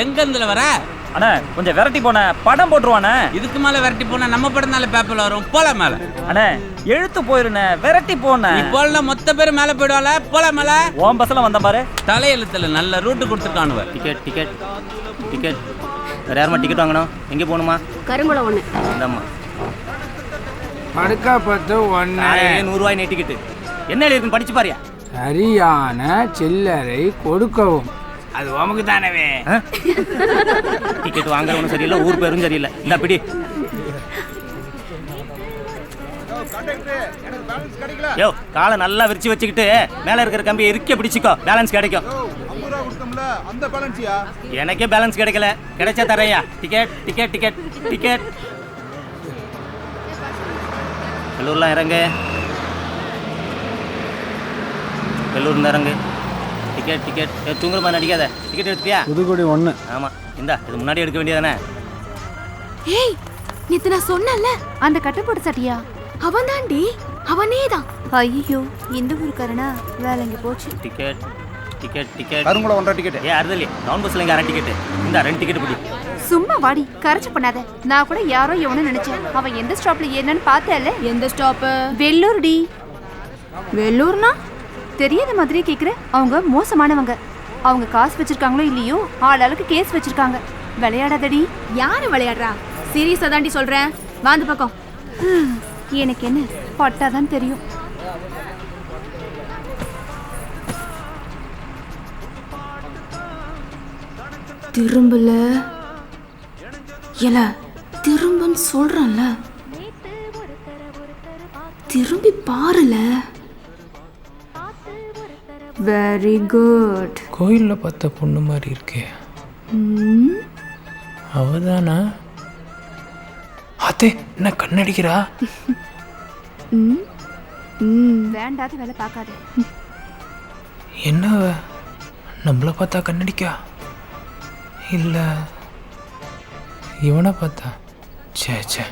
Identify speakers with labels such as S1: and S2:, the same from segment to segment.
S1: எங்க இருந்துல வர
S2: அண்ணா கொஞ்சம் விரட்டி போன படம் போட்டுருவானே.
S1: இதுக்கு மேல விரட்டி போனா நம்ம படம்னால பேப்பர்ல வரும். போல மேல
S2: அண்ணே எழுத்து போயிருண்ணே, விரட்டி போன
S1: போல மொத்த பேர் மேல போயிடுவால. போல மேல
S2: ஓம் பஸ்ல வந்த பாரு.
S1: தலையெழுத்துல நல்ல ரூட்டு கொடுத்துருக்கானுவ.
S3: டிக்கெட் டிக்கெட் டிக்கெட் வேற யாருமா டிக்கெட் வாங்கணும்? எங்கே போகணுமா?
S4: கருங்குளம் ஒன்று.
S3: இந்தாம்மா
S5: படுக்கா பத்து ஒன்று.
S3: 100 நே டிக்கெட்டு. என்ன எழுதிருக்குன்னு படிச்சு பாரியா?
S5: சரியான சில்லறை கொடுக்கவும். அது உமக்கு தானவே.
S3: டிக்கெட் வாங்குறவனும் சரியில்லை, ஊர் பேரும் சரியில்லை. இந்த பிடி. யோ காலை நல்லா விரிச்சு வச்சுக்கிட்டு மேல இருக்கிற கம்பியை இறுக்கி பிடிச்சிக்கோ, பேலன்ஸ் கிடைக்கும். எனக்கே பேலன்ஸ் கிடைக்கல, கிடைச்சா தரையா. Ticket ticket ticket ticket. வெள்ளூர்லாம் இறங்கு, வெள்ளூர் இறங்கு. Ticket ticket. தூங்குற மாதிரி நடிக்காத. டிக்கெட் எடுத்துட்டியா?
S6: புதுக்குடி 1.
S3: ஆமா இந்தா, இது முன்னாடி எடுக்க வேண்டியதானே.
S4: ஏய் நேத்து நான் சொன்னேன்ல அந்த கட்டை போட்ட சட்டியா, அவன் தாண்டி, அவனே தான். ஐயோ இந்த ஊருக்காரனா வேலைங்க போச்சு.
S3: Ticket ticket ticket.
S6: Karungulam 1 ticket.
S3: அறுதலி டவுன் பஸ்ல இங்க 2 டிக்கெட். இந்த 2 டிக்கெட் பிடி.
S4: சும்மா வாடி, கரைச்சு பண்ணாத. நான் கூட யாரோ எவனு நினைச்சேன். அவன் எந்த ஸ்டாப்ல ஏறனன்னு பார்த்தேல. எந்த ஸ்டாப்? வெள்ளூர் டி. வெள்ளூர்னா தெரியாத மாதிரி கேக்குற. அவங்க மோசமானவங்க. அவங்க காசு வச்சிருக்காங்களோ இல்லையோ ஆளாளுக்கு கேஸ் வச்சிருக்காங்க. விளையாடாதடி. யாரு விளையாடுறா? சீரியஸா தாண்டி சொல்றேன். வாந்த பக்கம். எனக்கு என்ன பட்டாதான் தெரியும். திரும்பல எல, திரும்பன்னு சொல்றேன்ல, திரும்பி பாருல. Very good.
S5: கோயில்ல பார்த்த பொண்ணு மாதிரி இருக்கே, அவதானா? அத்தே என்ன கண்ணடிக்கிறா?
S4: வேண்டாத வேலை பார்க்காத.
S5: என்ன நம்மள பார்த்தா கண்ணடிக்கா, இல்ல இவனை பார்த்தா? சே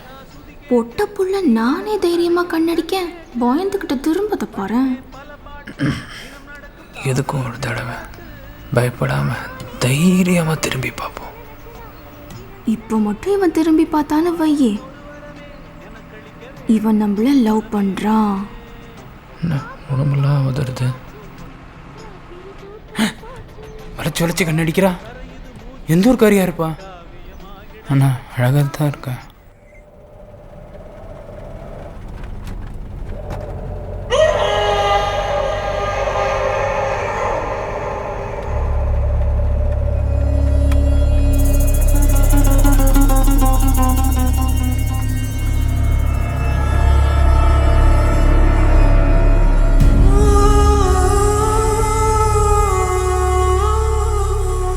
S4: பொட்ட புள்ள நானே தைரியமா கண்ணடிக்க பயந்துகிட்ட திரும்பத பாரு.
S5: எதுக்கும் ஒரு தடவை பயப்படாம தைரியமா திரும்பி பார்ப்போம்.
S4: இப்போ மட்டும் இவன் திரும்பி பார்த்தான்னு வையே, இவன் நம்மள லவ் பண்றான்.
S5: உடம்பெல்லாம் உதறுது. வளைச்சு வளைச்சு கண்ணடிக்கிறா. எந்த ஊருக்காரியா இருப்பா? ஆனா அழகாக தான் இருக்கா.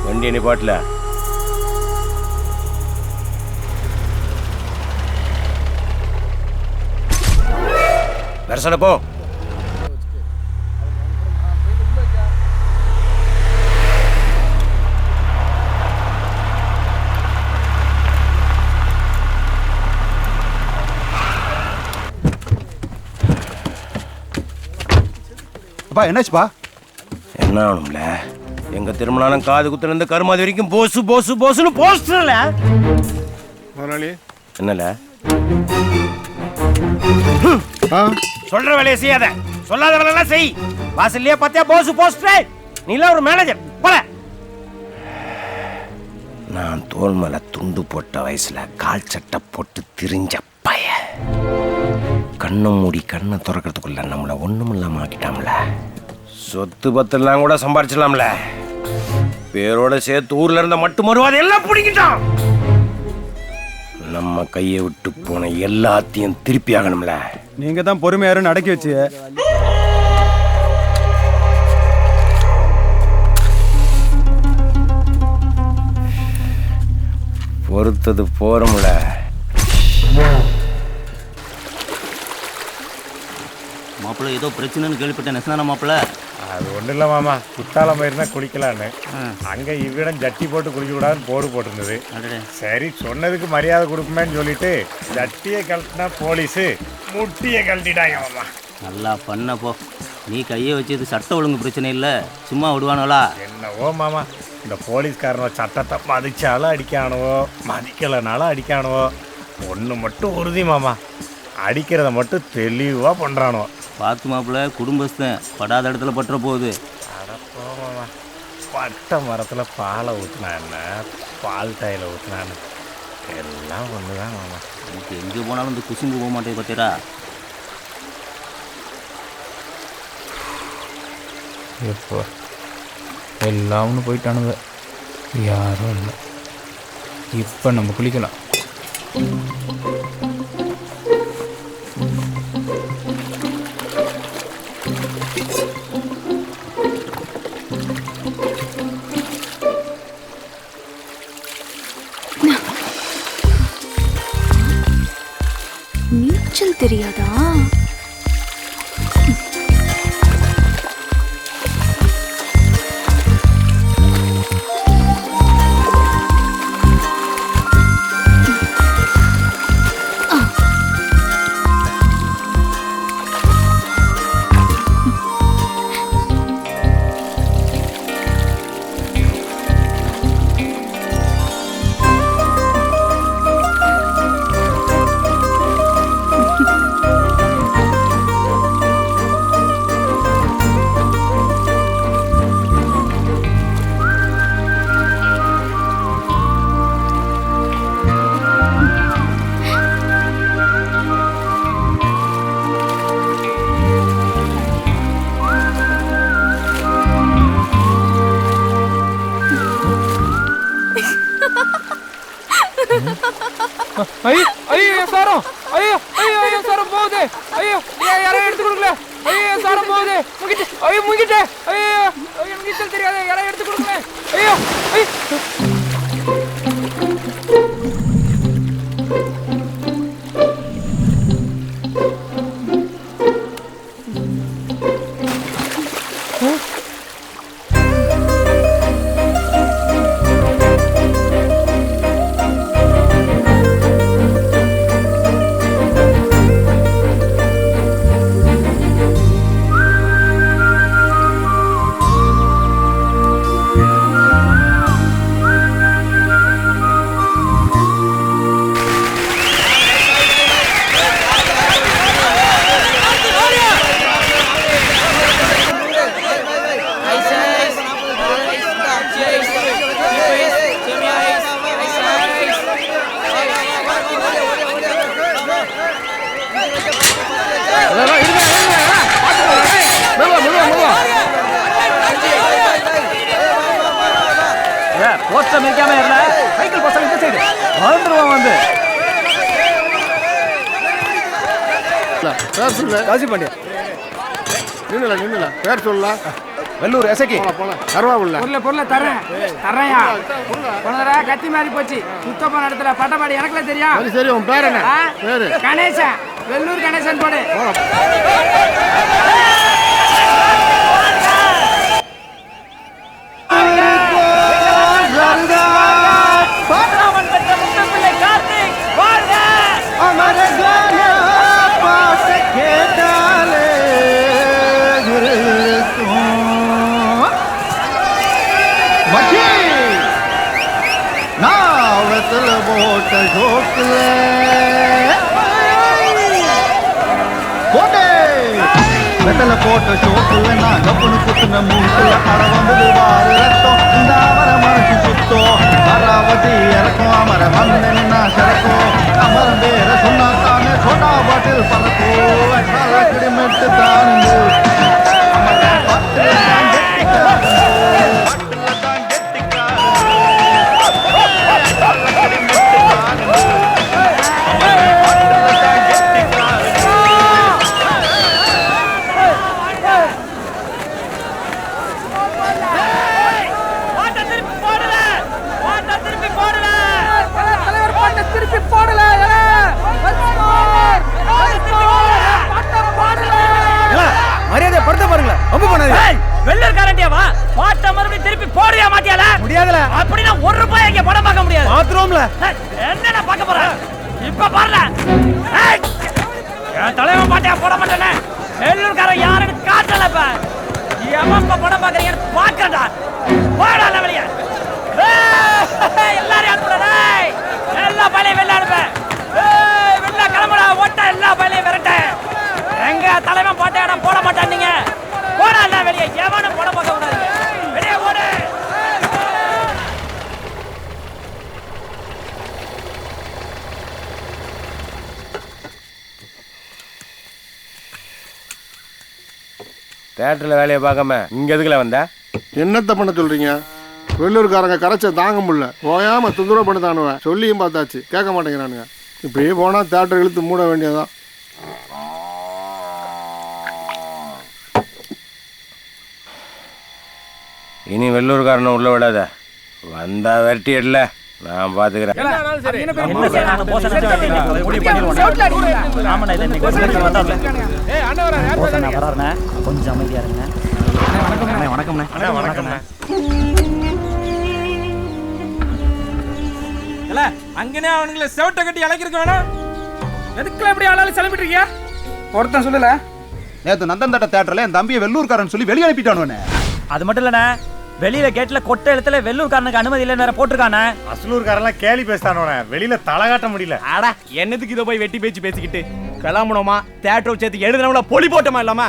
S7: வண்டி நிப்பாட்டல. தரிசன போ.
S6: அப்பா என்னாச்சுப்பா?
S7: என்ன ஆகணும்ல, எங்க திருமணம் காது குத்துல இருந்து கருமாதி வரைக்கும் போசு போசு போசுன்னு போஸ்டர்ல. என்னல சொல்ற வேலையை செய்யாத, சொல்லாத வேலையெல்லாம் செய். வாசல்லையே பார்த்தியா போசு போஸ்டர்? நீ எல்லாம் ஒரு மேனேஜர் போல. நான் தோல் மேல துண்டு போட்ட வயசுல கால் சட்டை போட்டு திரிஞ்ச பய, கண்ணை மூடி கண்ணை திறக்கிறதுக்குள்ள நம்மள ஒண்ணும் இல்லாம ஆக்கிட்டாம்ல. சொத்து பத்தெல்லாம் கூட சம்பாரிச்சலாம்ல. பேரோட சேர்த்து ஊர்ல இருந்த மட்டும் மறுவாதை எல்லாம் பிடிக்கிட்டான். நம்ம கையை விட்டு போன எல்லாத்தையும் திருப்பி ஆகணும்ல.
S6: நீங்க தான் பொறுமையாருன்னு அடக்கி வச்சு
S7: கொடுத்தது போறோம்ல.
S3: மாப்பிள்ள ஏதோ பிரச்சனைன்னு கேள்விப்பட்டேன். நெசனான மாப்பிள்ள
S8: அது ஒன்றும் இல்லை மாமா, குத்தாலம் போயிருந்தா குளிக்கலான்னு. அங்கே இவ்விடம் ஜட்டி போட்டு குளிக்கக்கூடாதுன்னு போர்டு போட்டிருந்தது. சரி சொன்னதுக்கு மரியாதை கொடுப்போமேன்னு சொல்லிட்டு ஜட்டியை கழட்டினா போலீஸு முட்டியை கழட்டிட்டாங்க மாமா.
S3: நல்லா பண்ணப்போ. நீ கையை வச்சது சட்ட ஒழுங்கு பிரச்சனை இல்லை, சும்மா விடுவானோலா?
S8: என்னவோ மாமா, இந்த போலீஸ்காரனோ சட்டத்தை மதிச்சாலும் அடிக்கானுவோ மதிக்கலைனாலும் அடிக்கானுவோ. ஒன்று மட்டும் உறுதி மாமா, அடிக்கிறத மட்டும் தெளிவாக பண்ணுறானோ.
S3: பார்த்து மாப்பிள்ள, குடும்பஸ்தன் படாத இடத்துல பட்டுற போகுது.
S8: அடப்போ மாமா, பட்டை மரத்தில் பாலை ஊற்றினா என்ன, பால் டாயில் ஊற்றினான்னு எல்லாம் ஒன்று தான் மாமா.
S3: எனக்கு எங்கே போனாலும் இந்த குசும்பு போக மாட்டேன் பார்த்தீரா?
S5: எப்போ எல்லாம்னு போயிட்டானுங்க, யாரும் இல்லை. இப்போ நம்ம குளிக்கலாம்.
S4: நீச்சல் தெரியாதா?
S5: ஐயோ ஐயோ சாரம், ஐயோ ஐயோ ஐயோ சாரம் போகுது, ஐயோ யாரையும் எடுத்து கொடுக்கல, ஐயோ சாரம் போகுது, முங்கிட்டு ஐயோ முங்கிட்டேன், ஐயோ ஐயோ நீச்சல் தெரியாத, யாரையும் எடுத்து கொடுக்கல, ஐயோ
S2: போஸ்டர் மேய்க்காம இருந்த சைக்கிள் பசங்க இந்த சைடு வந்துருவான். வந்து
S6: பேர் சொல்லு. காசி பாண்டியா. நின்னுல பேர் சொல்லலாம். வெள்ளூர் எசக்கி. கருவாவுள்ள
S9: பொருளை தரேன் தரையா போனதரா கத்தி மாறி போச்சு. சுத்தப்பா நடத்துல பட்டப்பாடி எனக்குல தெரியும்.
S6: சரி, உன் பேர் என்ன? பேரு
S9: கணேசன், வெள்ளூர் கணேசன் போடு.
S10: வெத்தல போட்ட ஷோக்குல நான் கப்புனு குத்துன மூக்குல அட வந்தது வாரு ரத்தம். இந்த அமர மனசு சுத்தம் அராவதி இறக்கும் அமர வந்து நின்னா சிறக்கும். அமரம் பேர சொன்னா தானே சோட்டா பாட்டில் பறக்கும். கிடிமெட்டு தானுங்க அமர பட்டுல தான் கெட்டிக்காரு, பட்டுல தான் கெட்டிக்காரு.
S2: முகத்தை பாருங்களேன் ரொம்ப பண்ணாதீங்க.
S9: வெள்ளூர் காரண்டியாவா பாட்ட மறுபடியும் திருப்பி போடுறியா மாட்டியால
S2: முடியாதுல.
S9: அப்படின்னா 1 ரூபாய் இங்க படம் பார்க்க முடியாது.
S2: பாத்ரூம்ல
S9: என்னடா பார்க்க போற இப்ப பாருடா. என் தலைவன் பாட்டியா போட மாட்டேனே. வெள்ளூர்காரன் யாருன்னு காட்டலப்ப எவன் படம் பார்க்கறீங்கன்னு பார்க்கறடா. போடா வெளிய. எல்லாரையும் அனுப்புடா. எல்லா பையனையும் வெளில அனுப்பு. வெளில கிளம்புடா. ஓட்ட எல்லா பையனையும் விரட்ட. எங்க தலைவன் பாட்டியாடா போட மாட்டானீங்க. போடா வெளிய. எவனும் படம் பார்க்க கூடாது. வெளிய ஓடு.
S7: தேட்டரில் வேலையை பார்க்காம இங்கே எதுக்குல வந்த?
S6: என்னத்த பண்ண சொல்றீங்க? வெள்ளூர்காரங்க கரைச்ச தாங்க முடியல, ஓயாம தொந்தரவு பண்ண தானுவேன். சொல்லியும் பார்த்தாச்சு, கேட்க மாட்டேங்கிறானுங்க. இப்படியே போனா தேட்டர் இழுத்து மூட வேண்டியதான்.
S7: இனி வெள்ளூர்காரனை உள்ள விடாத. வந்தா வெட்டி இடல, நான் பாத்துக்கிறேன்.
S3: கொஞ்சம் அமைதியா இருங்க.
S2: வணக்கம்ண்ணே.
S5: அங்கனே அவனுங்களை செவட்ட கட்டி அழைக்கிறதுக்கு வேணாம். எதுக்குள்ள எப்படி ஆளாலும் கிளம்பிட்டு இருக்கியா? ஒருத்தன் சொல்லல.
S10: நேத்து நந்தன் தேட்டர்ல என் தம்பியை வெள்ளூர்காரன் சொல்லி வெளியே அனுப்பிட்டானுவனே.
S9: அது மட்டும் இல்லண்ணே, வெளியில கேட்ல கொட்டை எழுத்துல வெள்ளூர்காரனுக்கு அனுமதி இல்லைன்னு வேற போட்டிருக்கானே.
S8: அசலூர்காரெல்லாம் கேலி பேசிட்டானோட வெளியில தலை காட்ட முடியல.
S2: ஆடா என்னதுக்கு இதை போய் வெட்டி பேச்சு பேசிக்கிட்டு கிளம்பணுமா? தேட்டர் சேர்த்து எழுதுனவங்கள பொலி போட்டோமா இல்லாம?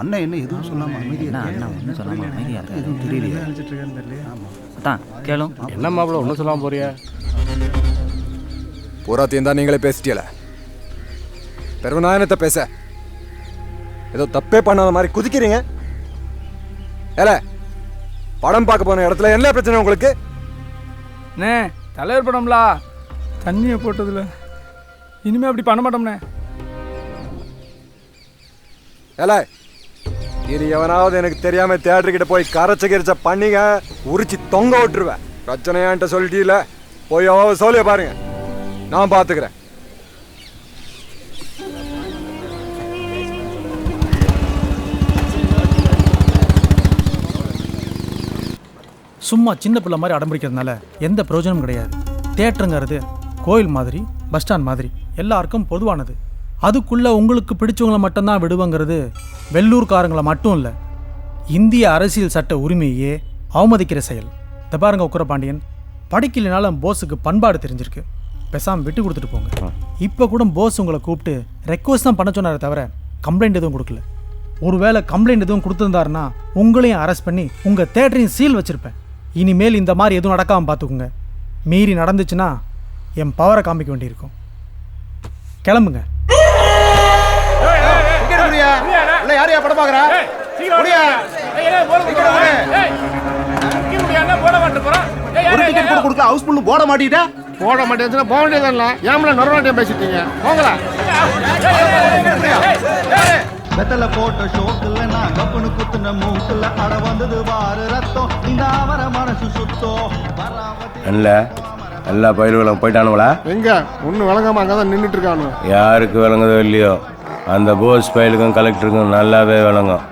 S10: அண்ணன் என்ன எதுவும் சொல்லாம அமைதியா
S3: எதுவும் தெரியலையே. அதான் கேளும்.
S6: என்ன மாப்பிள்ள ஒன்றும் சொல்லாம போறியா?
S11: பூராத்தையும் தான் நீங்களே பேசிட்டீல. பெருவநாயனத்தை பேச ஏதோ தப்பே பண்ணாத மாதிரி குதிக்கிறீங்க. ஏல படம் பார்க்க போன இடத்துல என்ன பிரச்சனை உங்களுக்கு?
S5: தலைவர் படம்ல தண்ணியை போட்டதுல இனிமே அப்படி பண்ண மாட்டோம்னே.
S11: ஏல இது எவனாவது எனக்கு தெரியாம தியேட்டர் கிட்ட போய் கரைச்ச பண்ணிங்க உரிச்சு தொங்க விட்டுருவேன். பிரச்சனையான்ட்ட சொல்லிட்டீல, போய் சொல்லிய பாருங்க, நான் பாத்துக்கிறேன்.
S12: சும்மா சின்ன பிள்ளை மாதிரி அடம்பிடிக்கிறதுனால எந்த பிரயோஜனமும் கிடையாது. தியேட்டருங்கிறது கோயில் மாதிரி, பஸ் ஸ்டாண்ட் மாதிரி எல்லாருக்கும் பொதுவானது. அதுக்குள்ளே உங்களுக்கு பிடிச்சவங்களை மட்டும்தான் விடுவங்கிறது வெள்ளூர்காரங்களை மட்டும் இல்லை, இந்திய அரசியல் சட்ட உரிமையே அவமதிக்கிற செயல். இந்த பாருங்க உக்கரபாண்டியன், படிக்கலைனாலும் போஸுக்கு பண்பாடு தெரிஞ்சிருக்கு, பேசாமல் விட்டு கொடுத்துட்டு போங்க. இப்போ கூட போஸ் உங்களை கூப்பிட்டு ரெக்வஸ்ட் தான் பண்ண சொன்னாரே தவிர கம்ப்ளைண்ட் எதுவும் கொடுக்கல. ஒருவேளை கம்ப்ளைண்ட் எதுவும் கொடுத்துருந்தாருன்னா உங்களையும் அரெஸ்ட் பண்ணி உங்கள் தேட்டரையும் சீல் வச்சுருப்பேன். இனிமேல் இந்த மாதிரி எதுவும் நடக்காமல் பார்த்துக்குங்க. மீறி நடந்துச்சுன்னா என் பவரை காமிக்க வேண்டியிருக்கும். கிளம்புங்க.
S10: யாரையா படம் பாக்குறா? ஹவுஸ் ஃபுல்லு போட மாட்டீட்டா?
S6: போட மாட்டேங்குதுன்னா போக வேண்டியதில்ல. ஏம்ல நொறவாட்டியம் பேசிட்டீங்க? போங்களா.
S10: வெத்தல போட்ட ஷோக்குல நான் கப்புனு குத்துன மூக்குல அட வந்தது வாரு ரத்தம் இந்த அவர மனசு சுத்தோ.
S7: இல்ல எல்லா பயிர்களும் போயிட்டானுங்களா?
S6: எங்க ஒன்னும் விளங்காம அங்கதான் நின்றுட்டு இருக்கானு.
S7: யாருக்கு விளங்குதோ இல்லையோ அந்த போஸ் பயிலுக்கும் கலெக்டருக்கும் நல்லாவே விளங்கும்.